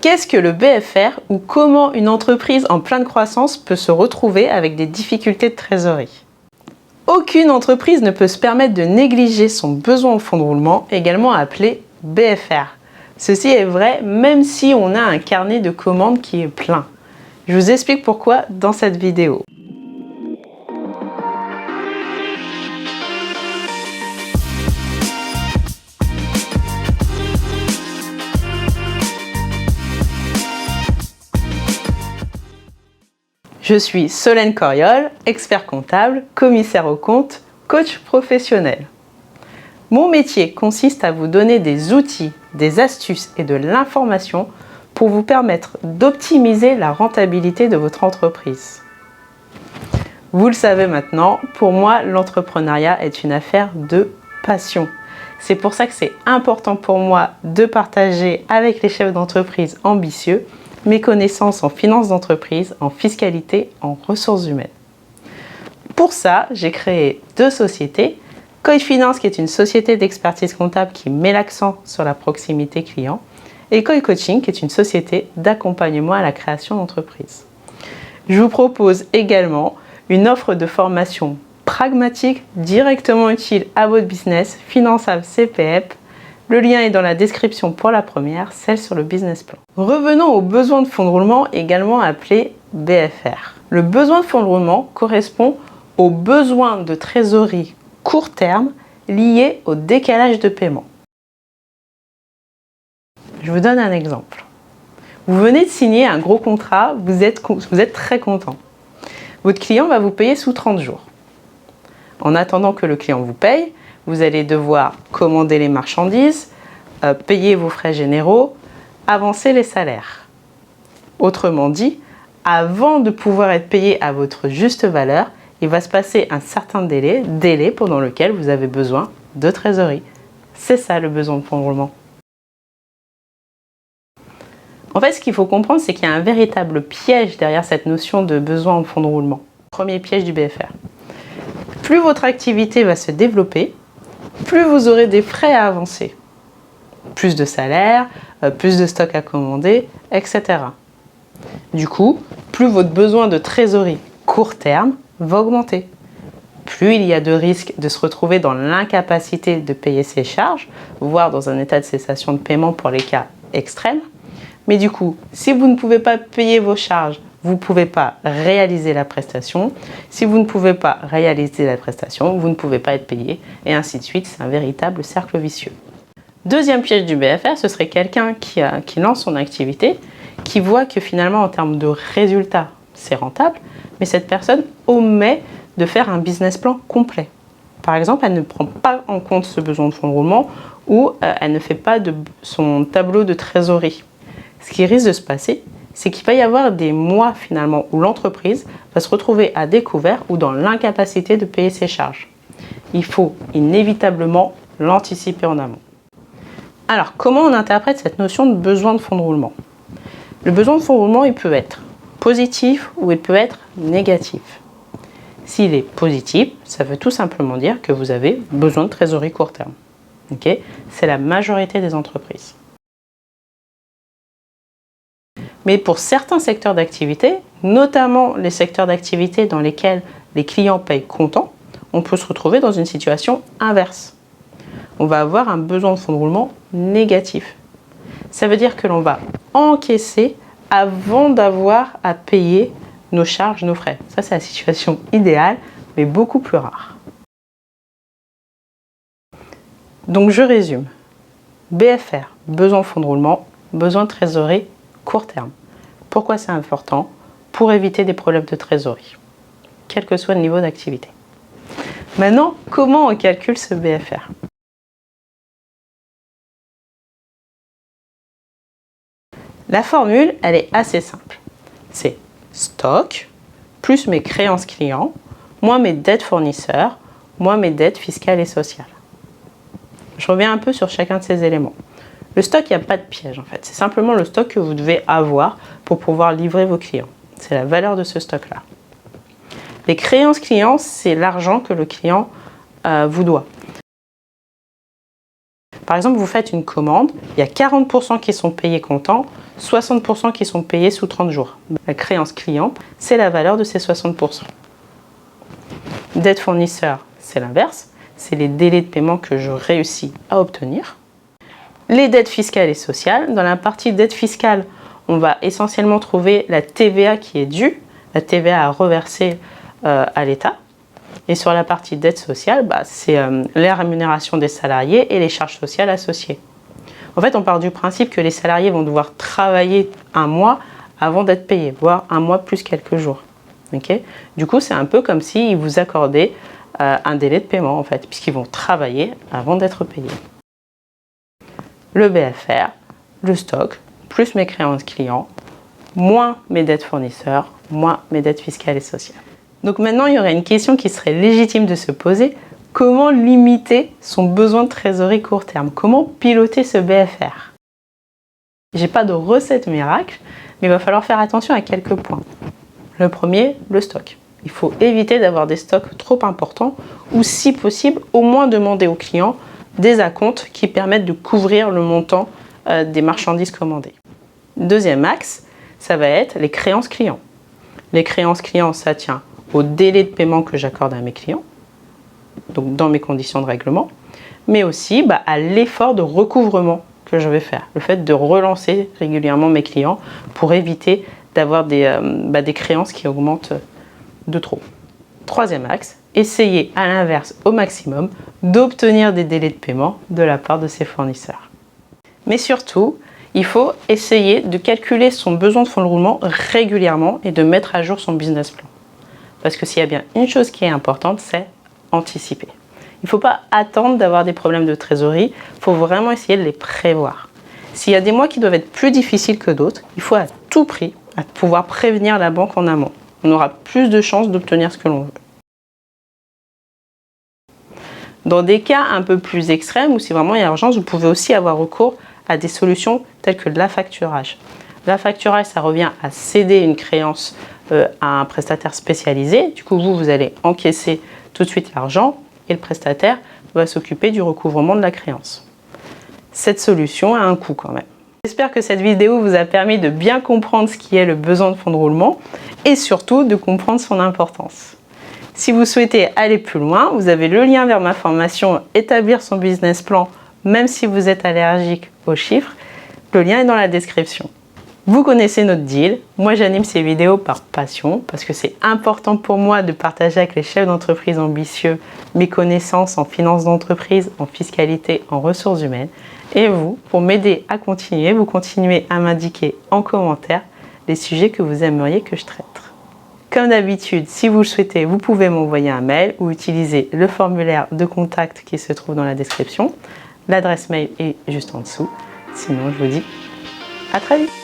Qu'est-ce que le BFR ou comment une entreprise en pleine croissance peut se retrouver avec des difficultés de trésorerie? Aucune entreprise ne peut se permettre de négliger son besoin en fonds de roulement, également appelé BFR. Ceci est vrai même si on a un carnet de commandes qui est plein. Je vous explique pourquoi dans cette vidéo. Je suis Solène Coriol, expert comptable, commissaire aux comptes, coach professionnel. Mon métier consiste à vous donner des outils, des astuces et de l'information pour vous permettre d'optimiser la rentabilité de votre entreprise. Vous le savez maintenant, pour moi, l'entrepreneuriat est une affaire de passion. C'est pour ça que c'est important pour moi de partager avec les chefs d'entreprise ambitieux mes connaissances en finance d'entreprise, en fiscalité, en ressources humaines. Pour ça, j'ai créé 2 sociétés. Koi Finance, qui est une société d'expertise comptable qui met l'accent sur la proximité client, et Koi Coaching, qui est une société d'accompagnement à la création d'entreprise. Je vous propose également une offre de formation pragmatique, directement utile à votre business, finançable CPF. Le lien est dans la description pour la première, celle sur le business plan. Revenons aux besoins de fonds de roulement, également appelés BFR. Le besoin de fonds de roulement correspond aux besoins de trésorerie court terme liés au décalage de paiement. Je vous donne un exemple. Vous venez de signer un gros contrat, vous êtes très content. Votre client va vous payer sous 30 jours. En attendant que le client vous paye, vous allez devoir commander les marchandises, payer vos frais généraux, avancer les salaires. Autrement dit, avant de pouvoir être payé à votre juste valeur, il va se passer un certain délai pendant lequel vous avez besoin de trésorerie. C'est ça le besoin de fonds de roulement. En fait, ce qu'il faut comprendre, c'est qu'il y a un véritable piège derrière cette notion de besoin en fonds de roulement. Premier piège du BFR. Plus votre activité va se développer, plus vous aurez des frais à avancer. Plus de salaire, plus de stock à commander, etc. Du coup, plus votre besoin de trésorerie court terme va augmenter. Plus il y a de risques de se retrouver dans l'incapacité de payer ses charges, voire dans un état de cessation de paiement pour les cas extrêmes. Mais du coup, si vous ne pouvez pas payer vos charges, vous ne pouvez pas réaliser la prestation. Si vous ne pouvez pas réaliser la prestation, vous ne pouvez pas être payé, et ainsi de suite. C'est un véritable cercle vicieux. Deuxième piège du BFR, ce serait quelqu'un qui lance son activité, qui voit que finalement, en termes de résultats, c'est rentable, mais cette personne omet de faire un business plan complet. Par exemple, elle ne prend pas en compte ce besoin de fonds de roulement ou elle ne fait pas de son tableau de trésorerie. Ce qui risque de se passer, c'est qu'il va y avoir des mois finalement où l'entreprise va se retrouver à découvert ou dans l'incapacité de payer ses charges. Il faut inévitablement l'anticiper en amont. Alors, comment on interprète cette notion de besoin de fonds de roulement? Le besoin de fonds de roulement, il peut être positif ou il peut être négatif. S'il est positif, ça veut tout simplement dire que vous avez besoin de trésorerie court terme. Okay? C'est la majorité des entreprises. Mais pour certains secteurs d'activité, notamment les secteurs d'activité dans lesquels les clients payent comptant, on peut se retrouver dans une situation inverse. On va avoir un besoin de fonds de roulement négatif. Ça veut dire que l'on va encaisser avant d'avoir à payer nos charges, nos frais. Ça, c'est la situation idéale, mais beaucoup plus rare. Donc, je résume. BFR, besoin de fonds de roulement, besoin de trésorerie court terme. Pourquoi c'est important? Pour éviter des problèmes de trésorerie, quel que soit le niveau d'activité. Maintenant, comment on calcule ce BFR? La formule, elle est assez simple. C'est stock plus mes créances clients, moins mes dettes fournisseurs, moins mes dettes fiscales et sociales. Je reviens un peu sur chacun de ces éléments. Le stock, il n'y a pas de piège en fait. C'est simplement le stock que vous devez avoir pour pouvoir livrer vos clients. C'est la valeur de ce stock-là. Les créances clients, c'est l'argent que le client vous doit. Par exemple, vous faites une commande, il y a 40% qui sont payés comptant, 60% qui sont payés sous 30 jours. La créance client, c'est la valeur de ces 60%. Dette fournisseur, c'est l'inverse, c'est les délais de paiement que je réussis à obtenir. Les dettes fiscales et sociales, dans la partie dette fiscale, on va essentiellement trouver la TVA qui est due, la TVA à reverser à l'État. Et sur la partie dette sociale, c'est les rémunérations des salariés et les charges sociales associées. En fait, on part du principe que les salariés vont devoir travailler un mois avant d'être payés, voire un mois plus quelques jours. Okay. Du coup, c'est un peu comme s'ils vous accordaient un délai de paiement, en fait, puisqu'ils vont travailler avant d'être payés. Le BFR, le stock, plus mes créances clients, moins mes dettes fournisseurs, moins mes dettes fiscales et sociales. Donc maintenant, il y aurait une question qui serait légitime de se poser. Comment limiter son besoin de trésorerie court terme? Comment piloter ce BFR? J'ai pas de recette miracle, mais il va falloir faire attention à quelques points. Le premier, le stock. Il faut éviter d'avoir des stocks trop importants ou, si possible, au moins demander aux clients des acomptes qui permettent de couvrir le montant des marchandises commandées. Deuxième axe, ça va être les créances clients. Les créances clients, ça tient au délai de paiement que j'accorde à mes clients, donc dans mes conditions de règlement, mais aussi à l'effort de recouvrement que je vais faire, le fait de relancer régulièrement mes clients pour éviter d'avoir des créances qui augmentent de trop. Troisième axe, essayer à l'inverse au maximum d'obtenir des délais de paiement de la part de ses fournisseurs. Mais surtout, il faut essayer de calculer son besoin de fonds de roulement régulièrement et de mettre à jour son business plan. Parce que s'il y a bien une chose qui est importante, c'est anticiper. Il ne faut pas attendre d'avoir des problèmes de trésorerie, il faut vraiment essayer de les prévoir. S'il y a des mois qui doivent être plus difficiles que d'autres, il faut à tout prix pouvoir prévenir la banque en amont. On aura plus de chances d'obtenir ce que l'on veut. Dans des cas un peu plus extrêmes, où c'est vraiment il y a urgence, vous pouvez aussi avoir recours à des solutions telles que l'affacturage. L'affacturage, ça revient à céder une créance à un prestataire spécialisé. Du coup, vous allez encaisser tout de suite l'argent et le prestataire va s'occuper du recouvrement de la créance. Cette solution a un coût quand même. J'espère que cette vidéo vous a permis de bien comprendre ce qui est le besoin de fonds de roulement et surtout de comprendre son importance. Si vous souhaitez aller plus loin, vous avez le lien vers ma formation « Établir son business plan » même si vous êtes allergique aux chiffres. Le lien est dans la description. Vous connaissez notre deal. Moi, j'anime ces vidéos par passion parce que c'est important pour moi de partager avec les chefs d'entreprise ambitieux mes connaissances en finance d'entreprise, en fiscalité, en ressources humaines. Et vous, pour m'aider à continuer, vous continuez à m'indiquer en commentaire les sujets que vous aimeriez que je traite. Comme d'habitude, si vous le souhaitez, vous pouvez m'envoyer un mail ou utiliser le formulaire de contact qui se trouve dans la description. L'adresse mail est juste en dessous. Sinon, je vous dis à très vite.